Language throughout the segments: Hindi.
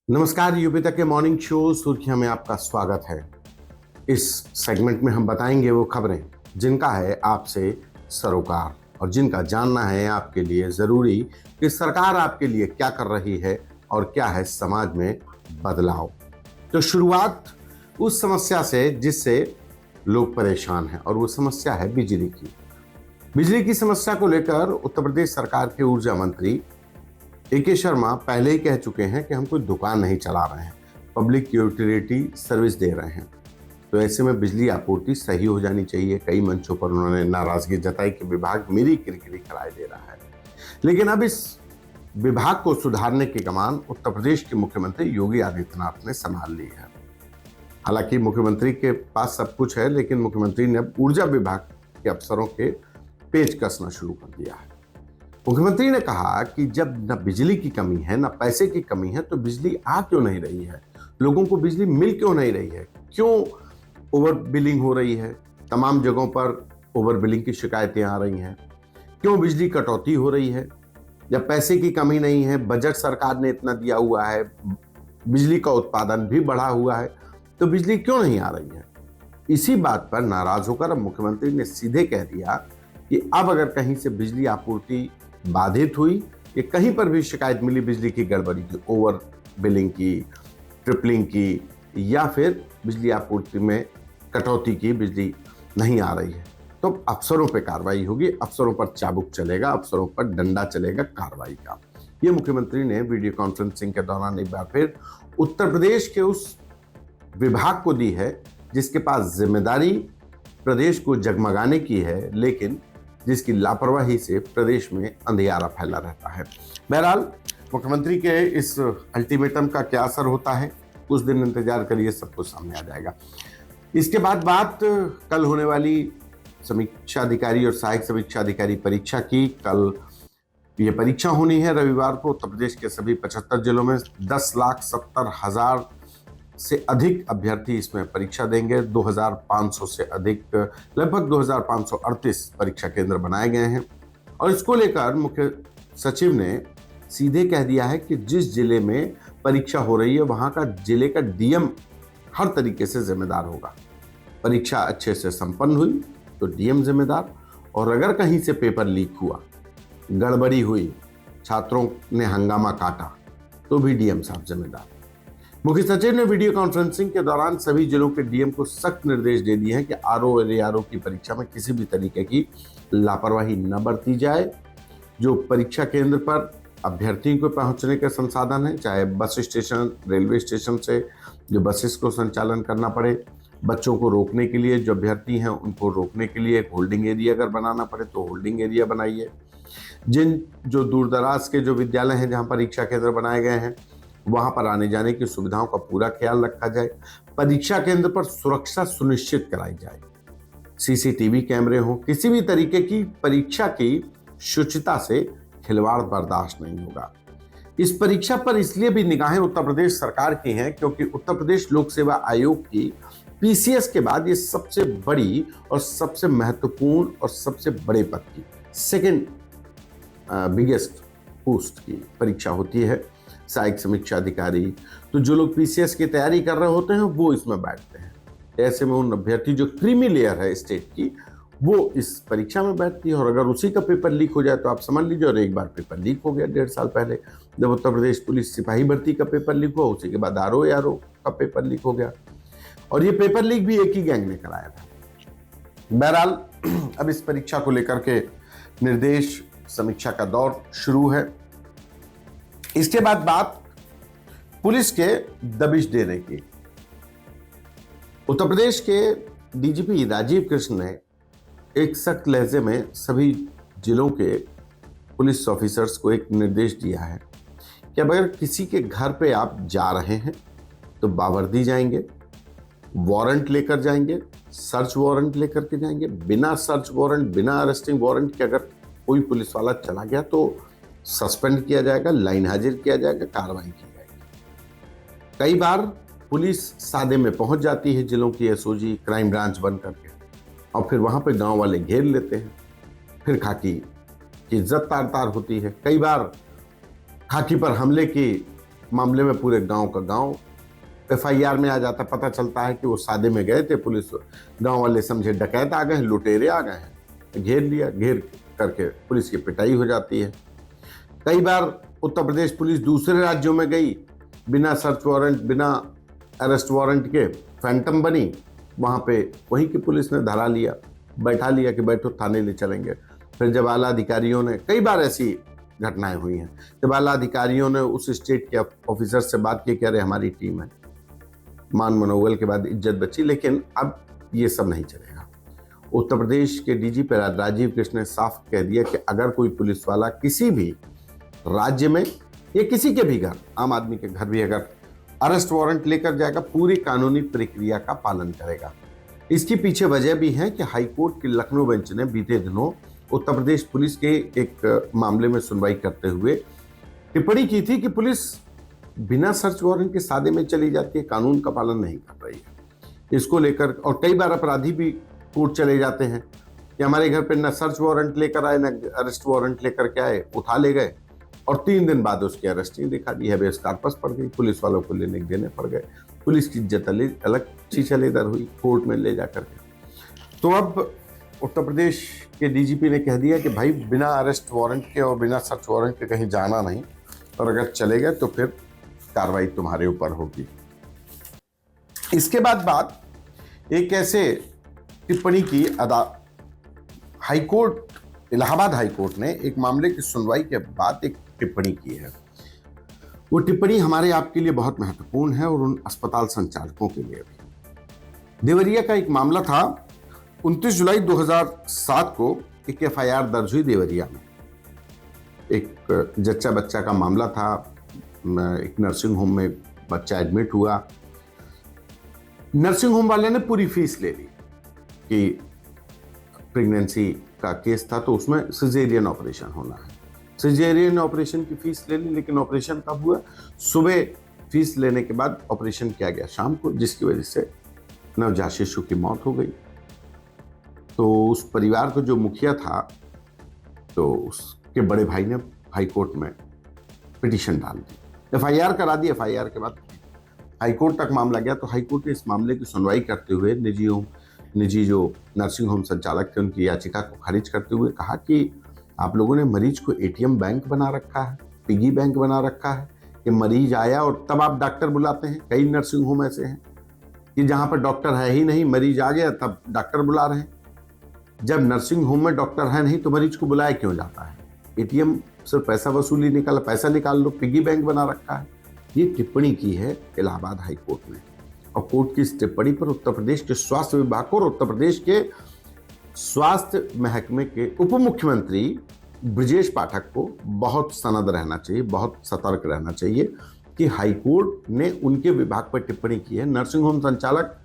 नमस्कार, यूपी तक के मॉर्निंग शो सुर्खियां में आपका स्वागत है। इस सेगमेंट में हम बताएंगे वो खबरें जिनका है आपसे सरोकार और जिनका जानना है आपके लिए जरूरी कि सरकार आपके लिए क्या कर रही है और क्या है समाज में बदलाव। तो शुरुआत उस समस्या से जिससे लोग परेशान हैं और वो समस्या है बिजली की। बिजली की समस्या को लेकर उत्तर प्रदेश सरकार के ऊर्जा मंत्री ए.के. शर्मा पहले ही कह चुके हैं कि हम कोई दुकान नहीं चला रहे हैं, पब्लिक यूटिलिटी सर्विस दे रहे हैं। तो ऐसे में बिजली आपूर्ति सही हो जानी चाहिए। कई मंचों पर उन्होंने नाराजगी जताई कि विभाग मेरी किरकिरी कराए दे रहा है। लेकिन अब इस विभाग को सुधारने की कमान उत्तर प्रदेश के मुख्यमंत्री योगी आदित्यनाथ ने संभाल ली है। हालांकि मुख्यमंत्री के पास सब कुछ है, लेकिन मुख्यमंत्री ने अब ऊर्जा विभाग के अफसरों के पेच कसना शुरू कर दिया है। मुख्यमंत्री ने कहा कि जब न बिजली की कमी है न पैसे की कमी है तो बिजली आ क्यों नहीं रही है, लोगों को बिजली मिल क्यों नहीं रही है, क्यों ओवर बिलिंग हो रही है, तमाम जगहों पर ओवर बिलिंग की शिकायतें आ रही हैं, क्यों बिजली कटौती हो रही है, जब पैसे की कमी नहीं है, बजट सरकार ने इतना दिया हुआ है, बिजली का उत्पादन भी बढ़ा हुआ है, तो बिजली क्यों नहीं आ रही है। इसी बात पर नाराज होकर अब मुख्यमंत्री ने सीधे कह दिया कि अब अगर कहीं से बिजली आपूर्ति बाधित हुई या कहीं पर भी शिकायत मिली बिजली की गड़बड़ी की, ओवर बिलिंग की, ट्रिपलिंग की या फिर बिजली आपूर्ति में कटौती की, बिजली नहीं आ रही है, तो अफसरों पे कार्रवाई होगी, अफसरों पर चाबुक चलेगा, अफसरों पर डंडा चलेगा कार्रवाई का। ये मुख्यमंत्री ने वीडियो कॉन्फ्रेंसिंग के दौरान एक बार फिर उत्तर प्रदेश के उस विभाग को दी है जिसके पास जिम्मेदारी प्रदेश को जगमगाने की है, लेकिन जिसकी लापरवाही से प्रदेश में अंधियारा फैला रहता है। बहरहाल मुख्यमंत्री के इस अल्टीमेटम का क्या असर होता है, कुछ दिन इंतजार करिए, सब कुछ सामने आ जाएगा। इसके बाद बात कल होने वाली समीक्षा अधिकारी और सहायक समीक्षा अधिकारी परीक्षा की। कल ये परीक्षा होनी है रविवार को। उत्तर प्रदेश के सभी 75 जिलों में 10,70,000 से अधिक अभ्यर्थी इसमें परीक्षा देंगे। 2,500 से अधिक, लगभग 2,538 परीक्षा केंद्र बनाए गए हैं और इसको लेकर मुख्य सचिव ने सीधे कह दिया है कि जिस जिले में परीक्षा हो रही है वहां का जिले का डीएम हर तरीके से जिम्मेदार होगा। परीक्षा अच्छे से संपन्न हुई तो डीएम जिम्मेदार, और अगर कहीं से पेपर लीक हुआ, गड़बड़ी हुई, छात्रों ने हंगामा काटा, तो भी डीएम साहब जिम्मेदार। मुख्य सचिव ने वीडियो कॉन्फ्रेंसिंग के दौरान सभी जिलों के डीएम को सख्त निर्देश दे दिए हैं कि आरओ और एआरओ की परीक्षा में किसी भी तरीके की लापरवाही न बरती जाए। जो परीक्षा केंद्र पर अभ्यर्थियों को पहुंचने के संसाधन है, चाहे बस स्टेशन, रेलवे स्टेशन से जो बसेस को संचालन करना पड़े, बच्चों को रोकने के लिए, जो अभ्यर्थी हैं उनको रोकने के लिए एक होल्डिंग एरिया अगर बनाना पड़े तो होल्डिंग एरिया बनाइए। जो दूर दराज के जो विद्यालय हैं जहाँ परीक्षा केंद्र बनाए गए हैं वहां पर आने जाने की सुविधाओं का पूरा ख्याल रखा जाए। परीक्षा केंद्र पर सुरक्षा सुनिश्चित कराई जाए, सीसीटीवी कैमरे हो, किसी भी तरीके की परीक्षा की शुचिता से खिलवाड़ बर्दाश्त नहीं होगा। इस परीक्षा पर इसलिए भी निगाहें उत्तर प्रदेश सरकार की हैं क्योंकि उत्तर प्रदेश लोक सेवा आयोग की पीसीएस के बाद ये सबसे बड़ी और सबसे महत्वपूर्ण और सबसे बड़े पद की सेकेंड बिगेस्ट पोस्ट की परीक्षा होती है, सहायक समीक्षा अधिकारी। तो जो लोग पीसीएस की तैयारी कर रहे होते हैं वो इसमें बैठते हैं। ऐसे में उन अभ्यर्थी जो क्रीमी लेयर है स्टेट की, वो इस परीक्षा में बैठती है और अगर उसी का पेपर लीक हो जाए तो आप समझ लीजिए। और एक बार पेपर लीक हो गया 1.5 साल पहले, जब उत्तर प्रदेश पुलिस सिपाही भर्ती का पेपर लीक हुआ, उसी के बाद आरओ का पेपर लीक हो गया और ये पेपर लीक भी एक ही गैंग ने कराया था। बहरहाल अब इस परीक्षा को लेकर के निर्देश समीक्षा का दौर शुरू है। इसके बाद बात पुलिस के दबिश देने की। उत्तर प्रदेश के डीजीपी राजीव कृष्ण ने एक सख्त लहजे में सभी जिलों के पुलिस ऑफिसर्स को एक निर्देश दिया है कि अब अगर किसी के घर पे आप जा रहे हैं तो बावर्दी जाएंगे, वारंट लेकर जाएंगे, सर्च वारंट लेकर के जाएंगे। बिना सर्च वारंट, बिना अरेस्टिंग वारंट के अगर कोई पुलिस वाला चला गया तो सस्पेंड किया जाएगा, लाइन हाजिर किया जाएगा, कार्रवाई की जाएगी। कई बार पुलिस सादे में पहुंच जाती है जिलों की एसओजी, क्राइम ब्रांच बन करके, और फिर वहां पे गांव वाले घेर लेते हैं। फिर खाकी की इज्जत तार तार होती है। कई बार खाकी पर हमले की मामले में पूरे गांव का गांव एफआईआर में आ जाता, पता चलता है कि वो सादे में गए थे, पुलिस गांव वाले समझे डकैत आ गए हैं, लुटेरे आ गए हैं, घेर लिया, घेर करके पुलिस की पिटाई हो जाती है। कई बार उत्तर प्रदेश पुलिस दूसरे राज्यों में गई, बिना सर्च वारंट, बिना अरेस्ट वारंट के फैंटम बनी, वहां पे वहीं की पुलिस ने धरा लिया, बैठा लिया कि बैठो थाने ले चलेंगे। फिर जब आला अधिकारियों ने, कई बार ऐसी घटनाएं हुई हैं, जब आला अधिकारियों ने उस स्टेट के ऑफिसर से बात की कि अरे हमारी टीम है, मान मनोबल के बाद इज्जत बची। लेकिन अब ये सब नहीं चलेगा। उत्तर प्रदेश के डीजीपी राजीव कृष्ण ने साफ कह दिया कि अगर कोई पुलिस वाला किसी भी राज्य में या किसी के भी घर, आम आदमी के घर भी अगर अरेस्ट वारंट लेकर जाएगा, पूरी कानूनी प्रक्रिया का पालन करेगा। इसके पीछे वजह भी है कि हाईकोर्ट की लखनऊ बेंच ने बीते दिनों उत्तर प्रदेश पुलिस के एक मामले में सुनवाई करते हुए टिप्पणी की थी कि पुलिस बिना सर्च वारंट के सादे में चली जाती है, कानून का पालन नहीं कर रही है। इसको लेकर, और कई बार अपराधी भी कोर्ट चले जाते हैं कि हमारे घर पे न सर्च वारंट लेकर आए, न अरेस्ट वारंट लेकर के आए, उठा ले गए और 3 दिन बाद उसकी अरेस्टिंग दिखा दी है, बेस्कारपस पड़ गई, पुलिस वालों को लेने देने पड़ गए, पुलिस की इज्जत अलग चीचलेदर हुई कोर्ट में ले जा करके। तो अब उत्तर प्रदेश के डीजीपी ने कह दिया कि भाई बिना अरेस्ट वारंट के और बिना सर्च वारंट के कहीं जाना नहीं, और अगर चले गए तो फिर कार्रवाई तुम्हारे ऊपर होगी। इसके बाद बात एक ऐसे टिप्पणी की हाईकोर्ट, इलाहाबाद हाईकोर्ट ने एक मामले की सुनवाई के बाद एक टिप्पणी की है। वो टिप्पणी हमारे आपके लिए बहुत महत्वपूर्ण है और उन अस्पताल संचालकों के लिए भी। देवरिया का एक मामला था। 29 जुलाई 2007 को एक एफआईआर दर्ज हुई देवरिया में। एक जच्चा बच्चा का मामला था। एक नर्सिंग होम में बच्चा एडमिट हुआ। नर्सिंग होम वाले ने पूरी फीस ले ली कि प्रेगनेंसी का केस था तो उसमें सिजेरियन ऑपरेशन होना है। सिजेरियन ऑपरेशन की फीस ले ली, लेकिन ऑपरेशन कब हुआ? सुबह फीस लेने के बाद ऑपरेशन किया गया शाम को, जिसकी वजह से नवजात शिशु की मौत हो गई। तो उस परिवार को जो मुखिया था, तो उसके बड़े भाई ने हाईकोर्ट में पिटीशन डाल दी, एफआईआर करा दी। एफआईआर के बाद हाईकोर्ट तक मामला गया, तो हाईकोर्ट ने इस मामले की सुनवाई करते हुए निजी जो नर्सिंग होम संचालक थे उनकी याचिका को खारिज करते हुए कहा कि आप लोगों ने मरीज को एटीएम बैंक बना रखा है, पिगी बैंक बना रखा है कि मरीज आया और तब आप डॉक्टर बुलाते हैं। कई नर्सिंग होम ऐसे हैं कि जहां पर डॉक्टर है ही नहीं, मरीज आ गया तब डॉक्टर बुला रहे हैं। जब नर्सिंग होम में डॉक्टर है नहीं तो मरीज को बुलाया क्यों जाता है? एटीएम सिर्फ पैसा वसूली निकाल, पैसा निकाल लो, पिगी बैंक बना रखा है। ये टिप्पणी की है इलाहाबाद हाई कोर्ट ने, और कोर्ट की इस टिप्पणी पर उत्तर प्रदेश के स्वास्थ्य विभाग को और उत्तर प्रदेश के स्वास्थ्य महकमे के उप मुख्यमंत्री ब्रजेश पाठक को बहुत सनद रहना चाहिए, बहुत सतर्क रहना चाहिए कि हाईकोर्ट ने उनके विभाग पर टिप्पणी की है। नर्सिंग होम संचालक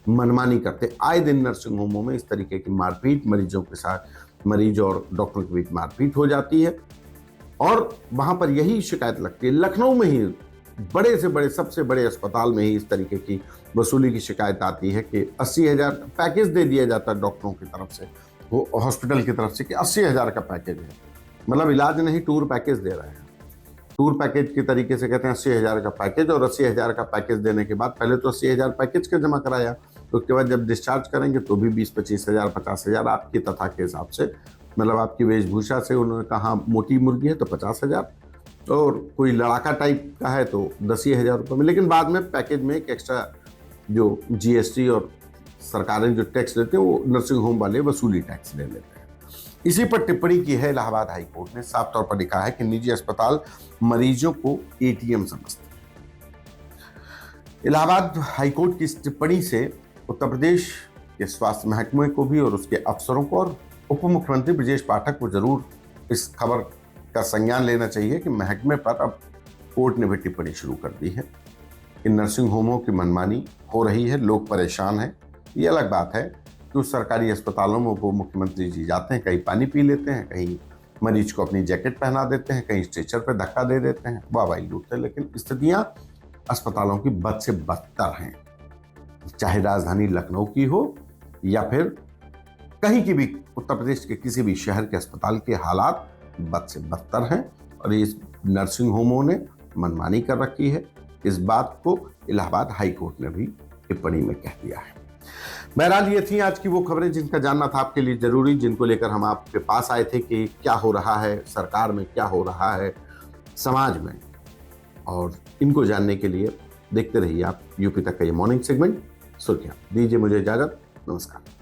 मनमानी करते, आए दिन नर्सिंग होमों में इस तरीके की मारपीट, मरीजों के साथ, मरीज और डॉक्टर के बीच मारपीट हो जाती है, और वहां पर यही शिकायत लगती है। लखनऊ में ही बड़े से बड़े, सबसे बड़े अस्पताल में ही इस तरीके की वसूली की शिकायत आती है कि 80,000 पैकेज दे दिया जाता है डॉक्टरों की तरफ से, वो हॉस्पिटल की तरफ से कि 80,000 का पैकेज है, मतलब इलाज नहीं, टूर पैकेज दे रहे हैं। टूर पैकेज के तरीके से कहते हैं 80,000 का पैकेज, और 80,000 का पैकेज देने के बाद पहले तो 80,000 पैकेज का जमा कराया, तो उसके बाद जब डिस्चार्ज करेंगे तो भी 20-25,000, 50,000 आपकी तथा के हिसाब से, मतलब आपकी वेशभूषा से उन्होंने कहा मोटी मुर्गी है तो 50,000, और कोई लड़ाका टाइप का है तो 10,000 रुपये में। लेकिन बाद में पैकेज में एक एक्स्ट्रा जो जीएसटी और सरकारें जो टैक्स लेते हैं वो नर्सिंग होम वाले वसूली टैक्स ले लेते हैं। इसी पर टिप्पणी की है इलाहाबाद हाई कोर्ट ने। साफ तौर पर लिखा है कि निजी अस्पताल मरीजों को एटीएम समझते हैं। इलाहाबाद हाई कोर्ट की इस टिप्पणी से उत्तर प्रदेश के स्वास्थ्य महकमे को भी और उसके अफसरों को और उप मुख्यमंत्री ब्रजेश पाठक को जरूर इस खबर का संज्ञान लेना चाहिए कि महकमे पर अब कोर्ट ने भी टिप्पणी शुरू कर दी है कि नर्सिंग होमों की मनमानी हो रही है, लोग परेशान हैं। ये अलग बात है कि उस सरकारी अस्पतालों में उप मुख्यमंत्री जी जाते हैं, कहीं पानी पी लेते हैं, कहीं मरीज को अपनी जैकेट पहना देते हैं, कहीं स्ट्रेचर पर धक्का दे देते हैं, वाहवाही लूटते हैं। लेकिन स्थितियां अस्पतालों की बद से बदतर हैं, चाहे राजधानी लखनऊ की हो या फिर कहीं की भी उत्तर प्रदेश के किसी भी शहर के अस्पताल के हालात बद से बदतर हैं। और इस नर्सिंग होमों ने मनमानी कर रखी है। इस बात को इलाहाबाद हाई कोर्ट ने भी टिप्पणी में कह दिया है। बहरहाल ये थी आज की वो खबरें जिनका जानना था आपके लिए जरूरी, जिनको लेकर हम आपके पास आए थे कि क्या हो रहा है सरकार में, क्या हो रहा है समाज में, और इनको जानने के लिए देखते रहिए आप यूपी तक का ये मॉर्निंग सेगमेंट सुर्खियां। दीजिए मुझे इजाजत, नमस्कार।